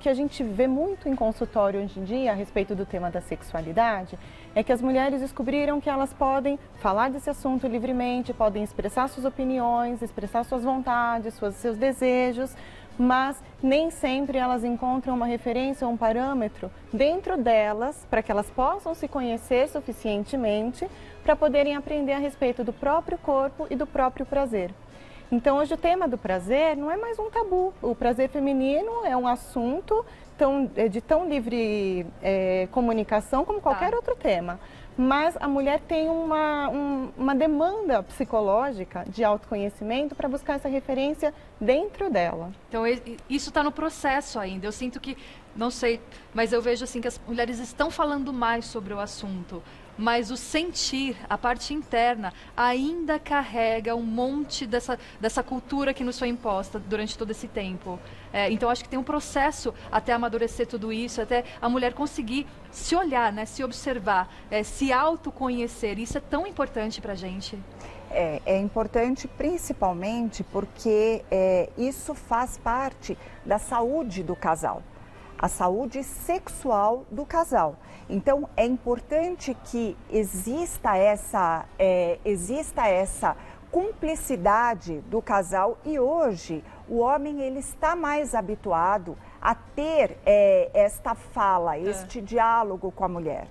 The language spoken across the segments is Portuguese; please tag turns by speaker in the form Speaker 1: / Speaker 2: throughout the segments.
Speaker 1: que a gente vê muito em consultório hoje em dia a respeito do tema da sexualidade é que as mulheres descobriram que elas podem falar desse assunto livremente, podem expressar suas opiniões, expressar suas vontades, seus desejos, mas nem sempre elas encontram uma referência ou um parâmetro dentro delas para que elas possam se conhecer suficientemente para poderem aprender a respeito do próprio corpo e do próprio prazer. Então, hoje o tema do prazer não é mais um tabu. O prazer feminino é um assunto de tão livre comunicação como qualquer outro tema. Mas a mulher tem uma demanda psicológica de autoconhecimento para buscar essa referência dentro dela.
Speaker 2: Então, isso está no processo ainda. Eu sinto que, não sei, mas eu vejo assim que as mulheres estão falando mais sobre o assunto. Mas o sentir, a parte interna, ainda carrega um monte dessa cultura que nos foi imposta durante todo esse tempo. Então, acho que tem um processo até amadurecer tudo isso, até a mulher conseguir se olhar, né, se observar, se autoconhecer. Isso é tão importante para a gente.
Speaker 3: É importante principalmente porque isso faz parte da saúde do casal. A saúde sexual do casal. Então, é importante que exista essa cumplicidade do casal e hoje o homem ele está mais habituado a ter esta fala, este diálogo com a mulher.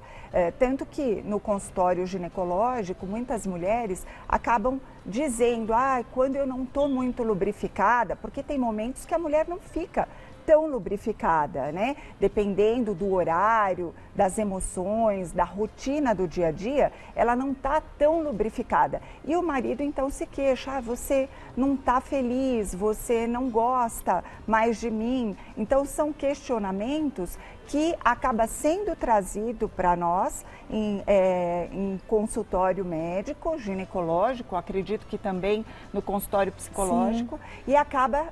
Speaker 3: Tanto que no consultório ginecológico, muitas mulheres acabam dizendo, quando eu não estou muito lubrificada, porque tem momentos que a mulher não fica tão lubrificada, né? Dependendo do horário, das emoções, da rotina do dia a dia, ela não está tão lubrificada. E o marido então se queixa, você não está feliz, você não gosta mais de mim. Então são questionamentos que acaba sendo trazido para nós em consultório médico, ginecológico, acredito que também no consultório psicológico. Sim. E acaba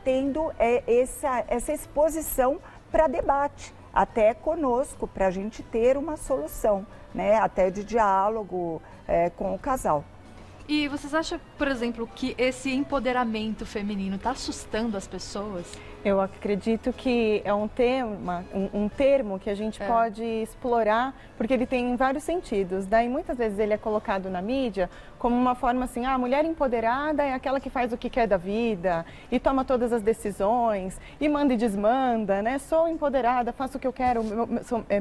Speaker 3: tendo essa exposição para debate, até conosco, para a gente ter uma solução, né? Até de diálogo com o casal.
Speaker 2: E vocês acham, por exemplo, que esse empoderamento feminino está assustando as pessoas?
Speaker 1: Eu acredito que é um termo que a gente pode explorar, porque ele tem vários sentidos. Daí muitas vezes ele é colocado na mídia como uma forma assim, a mulher empoderada é aquela que faz o que quer da vida e toma todas as decisões e manda e desmanda, né? Sou empoderada, faço o que eu quero,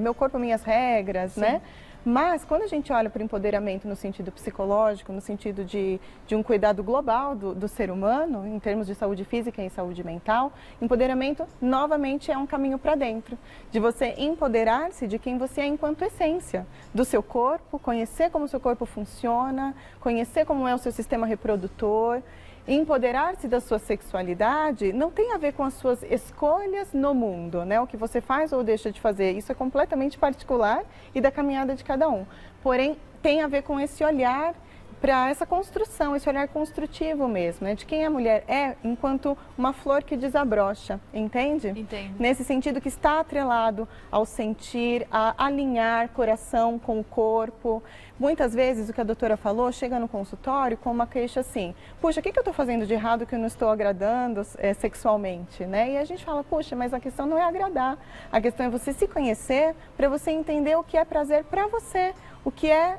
Speaker 1: meu corpo, minhas regras, Sim. né? Mas, quando a gente olha para o empoderamento no sentido psicológico, no sentido de um cuidado global do ser humano, em termos de saúde física e saúde mental, empoderamento, novamente, é um caminho para dentro, de você empoderar-se de quem você é enquanto essência, do seu corpo, conhecer como o seu corpo funciona, conhecer como é o seu sistema reprodutor. Empoderar-se da sua sexualidade não tem a ver com as suas escolhas no mundo, né? O que você faz ou deixa de fazer, isso é completamente particular e da caminhada de cada um. Porém, tem a ver com esse olhar para essa construção, esse olhar construtivo mesmo, né? De quem a mulher é enquanto uma flor que desabrocha, entende?
Speaker 2: Entendo.
Speaker 1: Nesse sentido que está atrelado ao sentir, a alinhar coração com o corpo. Muitas vezes o que a doutora falou chega no consultório com uma queixa assim, puxa, o que eu estou fazendo de errado que eu não estou agradando sexualmente, né? E a gente fala, puxa, mas a questão não é agradar, a questão é você se conhecer para você entender o que é prazer para você, o que é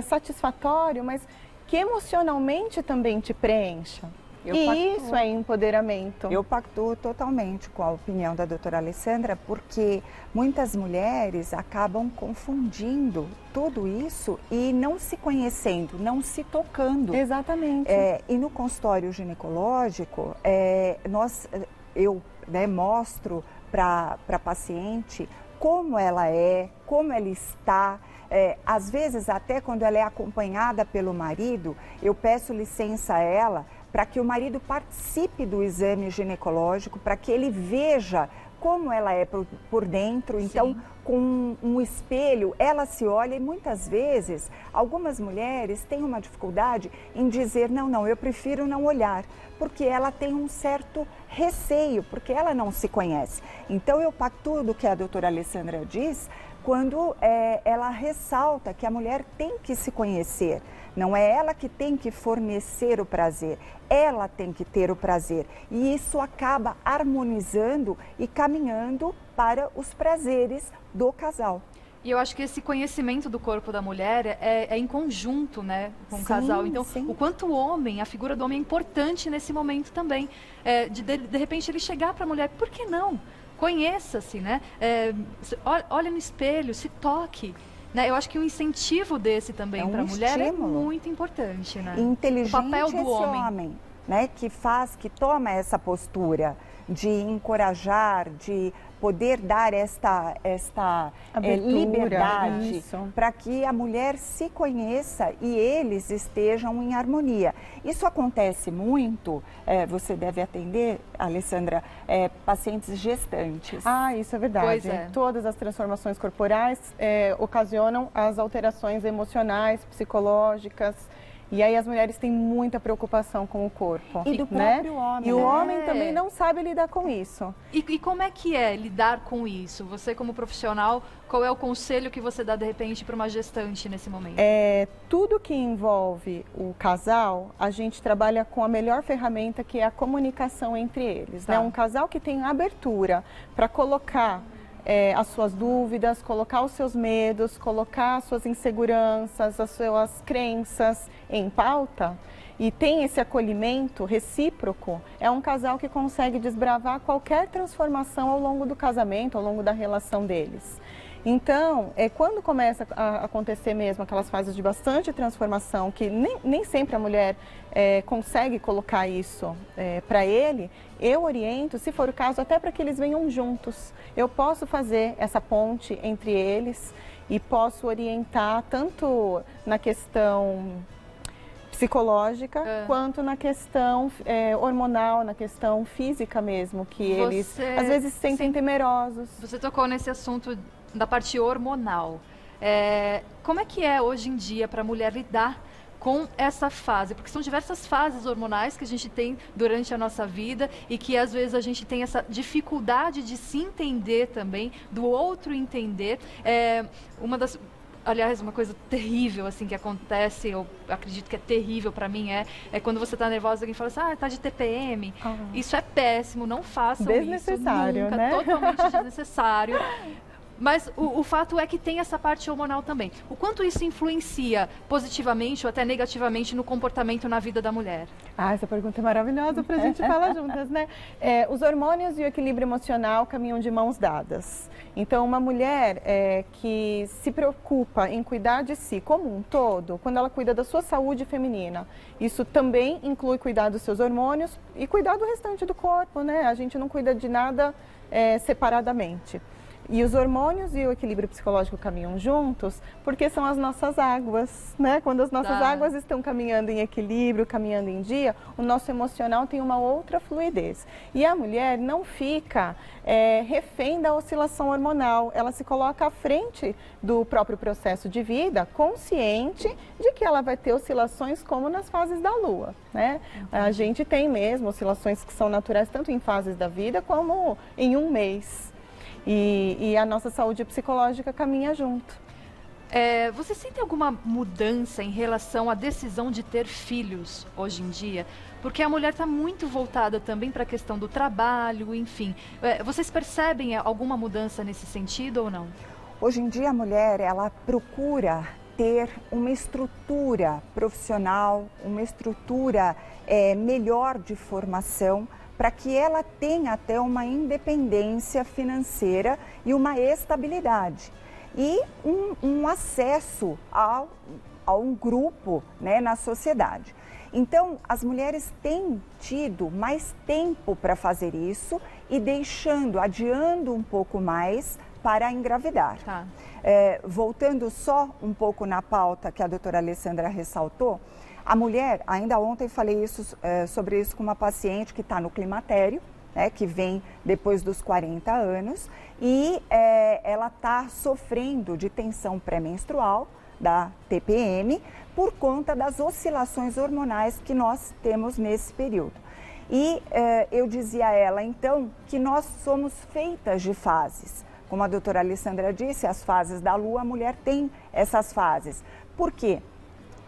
Speaker 1: satisfatório, mas que emocionalmente também te preencha. Isso é empoderamento.
Speaker 3: Eu pactuo totalmente com a opinião da doutora Alessandra, porque muitas mulheres acabam confundindo tudo isso e não se conhecendo, não se tocando.
Speaker 1: Exatamente.
Speaker 3: E no consultório ginecológico, eu mostro para a paciente como ela é, como ela está. Às vezes, até quando ela é acompanhada pelo marido, eu peço licença a ela para que o marido participe do exame ginecológico, para que ele veja como ela é por dentro. Então, Sim. com um espelho, ela se olha e muitas vezes, algumas mulheres têm uma dificuldade em dizer, não, eu prefiro não olhar, porque ela tem um certo receio, porque ela não se conhece. Então, eu pactuo do que a doutora Alessandra diz, quando ela ressalta que a mulher tem que se conhecer. Não é ela que tem que fornecer o prazer, ela tem que ter o prazer. E isso acaba harmonizando e caminhando para os prazeres do casal.
Speaker 2: E eu acho que esse conhecimento do corpo da mulher é em conjunto, né, com o casal. Então, o quanto o homem, a figura do homem é importante nesse momento também. De repente ele chegar para a mulher, por que não? Conheça-se, né? Olha no espelho, se toque. Né? Eu acho que um incentivo desse também para a mulher é muito importante, né?
Speaker 3: Inteligente
Speaker 2: o papel do
Speaker 3: homem, né? Que toma essa postura de encorajar, de poder dar esta liberdade para que a mulher se conheça e eles estejam em harmonia. Isso acontece muito, você deve atender, Alessandra, pacientes gestantes.
Speaker 1: Ah, isso é verdade.
Speaker 2: Pois é.
Speaker 1: Todas as transformações corporais ocasionam as alterações emocionais, psicológicas. E aí as mulheres têm muita preocupação com o corpo.
Speaker 3: E do próprio homem.
Speaker 1: E o homem também não sabe lidar com isso.
Speaker 2: E como é que é lidar com isso? Você como profissional, qual é o conselho que você dá de repente para uma gestante nesse momento?
Speaker 1: Tudo que envolve o casal, a gente trabalha com a melhor ferramenta, que é a comunicação entre eles.
Speaker 2: Tá.
Speaker 1: Né? Um casal que tem abertura para colocar as suas dúvidas, colocar os seus medos, colocar as suas inseguranças, as suas crenças em pauta e tem esse acolhimento recíproco, é um casal que consegue desbravar qualquer transformação ao longo do casamento, ao longo da relação deles. Então, quando começa a acontecer mesmo aquelas fases de bastante transformação, que nem sempre a mulher consegue colocar isso para ele, eu oriento, se for o caso, até para que eles venham juntos. Eu posso fazer essa ponte entre eles e posso orientar tanto na questão psicológica, quanto na questão hormonal, na questão física mesmo, que eles às vezes se sentem temerosos.
Speaker 2: Você tocou nesse assunto da parte hormonal. Como é que é hoje em dia para a mulher lidar com essa fase? Porque são diversas fases hormonais que a gente tem durante a nossa vida e que às vezes a gente tem essa dificuldade de se entender também, do outro entender. Aliás, uma coisa terrível assim que acontece, eu acredito que é terrível para mim, é quando você tá nervosa e alguém fala assim, tá de TPM. Isso é péssimo, não façam
Speaker 1: desnecessário,
Speaker 2: isso nunca,
Speaker 1: né?
Speaker 2: Totalmente desnecessário. Mas o fato é que tem essa parte hormonal também. O quanto isso influencia positivamente ou até negativamente no comportamento na vida da mulher?
Speaker 1: Essa pergunta é maravilhosa para a gente falar juntas, né? Os hormônios e o equilíbrio emocional caminham de mãos dadas. Então, uma mulher que se preocupa em cuidar de si como um todo, quando ela cuida da sua saúde feminina, isso também inclui cuidar dos seus hormônios e cuidar do restante do corpo, né? A gente não cuida de nada separadamente. E os hormônios e o equilíbrio psicológico caminham juntos porque são as nossas águas, né? Quando as nossas águas estão caminhando em equilíbrio, caminhando em dia, o nosso emocional tem uma outra fluidez. E a mulher não fica refém da oscilação hormonal, ela se coloca à frente do próprio processo de vida, consciente de que ela vai ter oscilações como nas fases da lua, né? A gente tem mesmo oscilações que são naturais tanto em fases da vida como em um mês. E a nossa saúde psicológica caminha junto.
Speaker 2: Você sente alguma mudança em relação à decisão de ter filhos hoje em dia? Porque a mulher está muito voltada também para a questão do trabalho, enfim. Vocês percebem alguma mudança nesse sentido ou não?
Speaker 3: Hoje em dia a mulher, ela procura ter uma estrutura profissional, uma estrutura melhor de formação, para que ela tenha até uma independência financeira e uma estabilidade. E um acesso a um grupo, né, na sociedade. Então, as mulheres têm tido mais tempo para fazer isso e adiando um pouco mais para engravidar.
Speaker 2: Tá.
Speaker 3: Voltando só um pouco na pauta que a doutora Alessandra ressaltou, a mulher, ainda ontem falei sobre isso com uma paciente que está no climatério, né, que vem depois dos 40 anos, e ela está sofrendo de tensão pré-menstrual, da TPM, por conta das oscilações hormonais que nós temos nesse período. E eu dizia a ela, então, que nós somos feitas de fases. Como a doutora Alessandra disse, as fases da lua, a mulher tem essas fases. Por quê?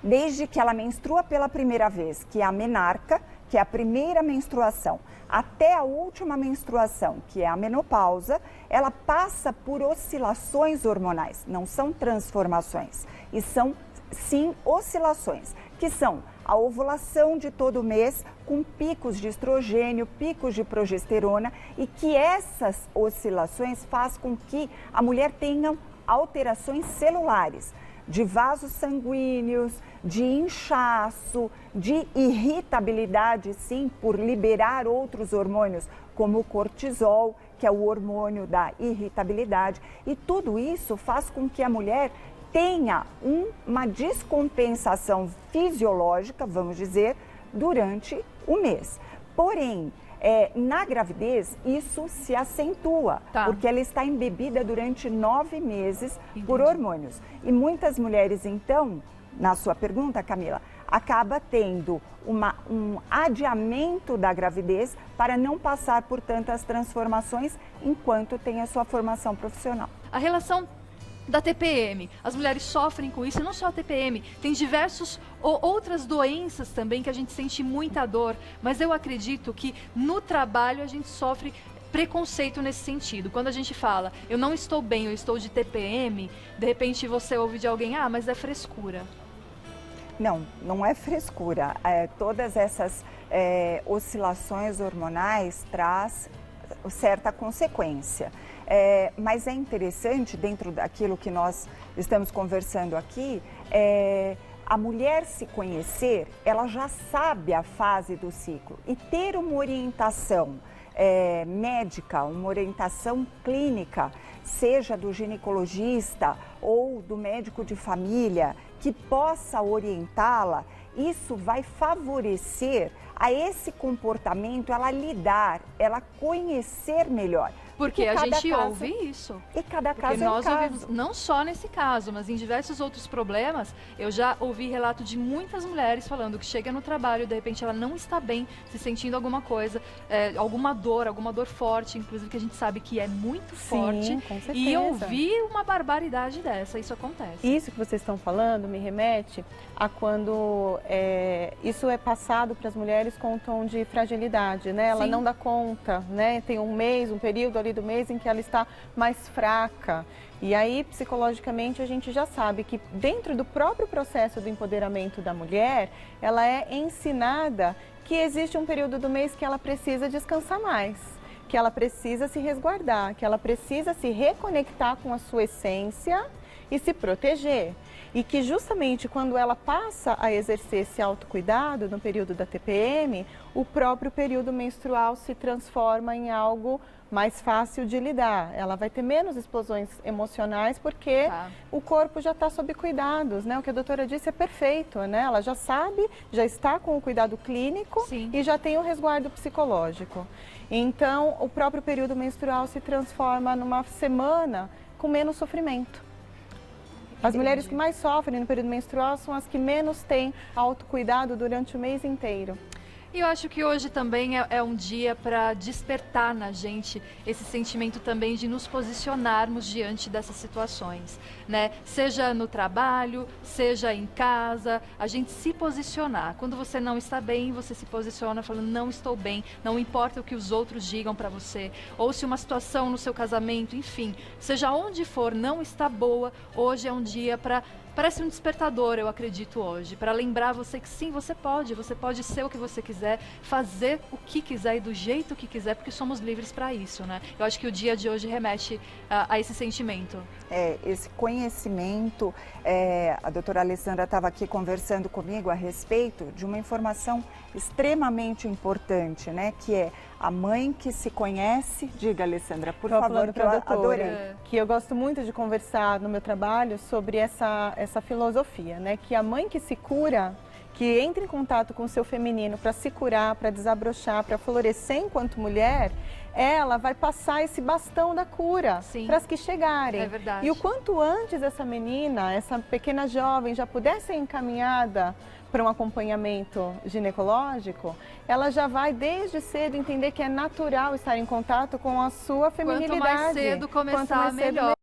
Speaker 3: Desde que ela menstrua pela primeira vez, que é a menarca, que é a primeira menstruação, até a última menstruação, que é a menopausa, ela passa por oscilações hormonais, não são transformações, e são sim oscilações, que são a ovulação de todo mês com picos de estrogênio, picos de progesterona, e que essas oscilações faz com que a mulher tenha alterações celulares, de vasos sanguíneos, de inchaço, de irritabilidade, sim, por liberar outros hormônios, como o cortisol, que é o hormônio da irritabilidade. E tudo isso faz com que a mulher tenha uma descompensação fisiológica, vamos dizer, durante o mês. Porém, na gravidez, isso se acentua, porque ela está embebida durante 9 meses por hormônios. E muitas mulheres, então, na sua pergunta, Camila, acaba tendo um adiamento da gravidez para não passar por tantas transformações enquanto tem a sua formação profissional.
Speaker 2: A relação da TPM, as mulheres sofrem com isso, não só a TPM, tem diversas outras doenças também que a gente sente muita dor, mas eu acredito que no trabalho a gente sofre preconceito nesse sentido. Quando a gente fala, eu não estou bem, eu estou de TPM, de repente você ouve de alguém, ah, mas é frescura.
Speaker 3: Não, não é frescura. Todas essas oscilações hormonais traz certa consequência. Mas é interessante, dentro daquilo que nós estamos conversando aqui, a mulher se conhecer, ela já sabe a fase do ciclo e ter uma orientação médica, uma orientação clínica, seja do ginecologista ou do médico de família, que possa orientá-la, isso vai favorecer a esse comportamento, ela lidar, ela conhecer melhor.
Speaker 2: Porque a gente ouve isso.
Speaker 3: E cada
Speaker 2: Porque
Speaker 3: caso
Speaker 2: nós
Speaker 3: é um
Speaker 2: ouvimos,
Speaker 3: caso.
Speaker 2: não só nesse caso, mas em diversos outros problemas, eu já ouvi relato de muitas mulheres falando que chega no trabalho, de repente ela não está bem, se sentindo alguma coisa, alguma dor forte, inclusive que a gente sabe que é muito forte.
Speaker 1: Com certeza.
Speaker 2: E ouvir uma barbaridade dessa, isso acontece.
Speaker 1: Isso que vocês estão falando me remete a quando isso é passado para as mulheres com um tom de fragilidade, né? Ela
Speaker 2: Sim.
Speaker 1: não dá conta, né? Tem um mês, um período ali do mês em que ela está mais fraca. E aí, psicologicamente, a gente já sabe que dentro do próprio processo do empoderamento da mulher, ela é ensinada que existe um período do mês que ela precisa descansar mais, que ela precisa se resguardar, que ela precisa se reconectar com a sua essência e se proteger. E que justamente quando ela passa a exercer esse autocuidado no período da TPM, o próprio período menstrual se transforma em algo mais fácil de lidar. Ela vai ter menos explosões emocionais porque o corpo já está sob cuidados, né? O que a doutora disse é perfeito, né? Ela já sabe, já está com o cuidado clínico.
Speaker 2: Sim.
Speaker 1: E já tem o resguardo psicológico. Então, o próprio período menstrual se transforma numa semana com menos sofrimento. As mulheres que mais sofrem no período menstrual são as que menos têm autocuidado durante o mês inteiro.
Speaker 2: E eu acho que hoje também é um dia para despertar na gente esse sentimento também de nos posicionarmos diante dessas situações, né? Seja no trabalho, seja em casa, a gente se posicionar. Quando você não está bem, você se posiciona falando, não estou bem, não importa o que os outros digam para você. Ou se uma situação no seu casamento, enfim, seja onde for, não está boa, hoje é um dia para... Parece um despertador, eu acredito, hoje, para lembrar você que sim, você pode ser o que você quiser, fazer o que quiser e do jeito que quiser, porque somos livres para isso, né? Eu acho que o dia de hoje remete a esse sentimento.
Speaker 3: Esse conhecimento, a doutora Alessandra estava aqui conversando comigo a respeito de uma informação extremamente importante, né? Que é a mãe que se conhece. Diga, Alessandra, por favor, que eu adorei.
Speaker 1: Que eu gosto muito de conversar no meu trabalho sobre essa filosofia, né? Que a mãe que se cura, que entra em contato com o seu feminino para se curar, para desabrochar, para florescer enquanto mulher, ela vai passar esse bastão da cura para as que chegarem.
Speaker 2: É verdade.
Speaker 1: E o quanto antes essa menina, essa pequena jovem já puder ser encaminhada para um acompanhamento ginecológico, ela já vai desde cedo entender que é natural estar em contato com a sua feminilidade.
Speaker 2: Quanto mais cedo começar, melhor.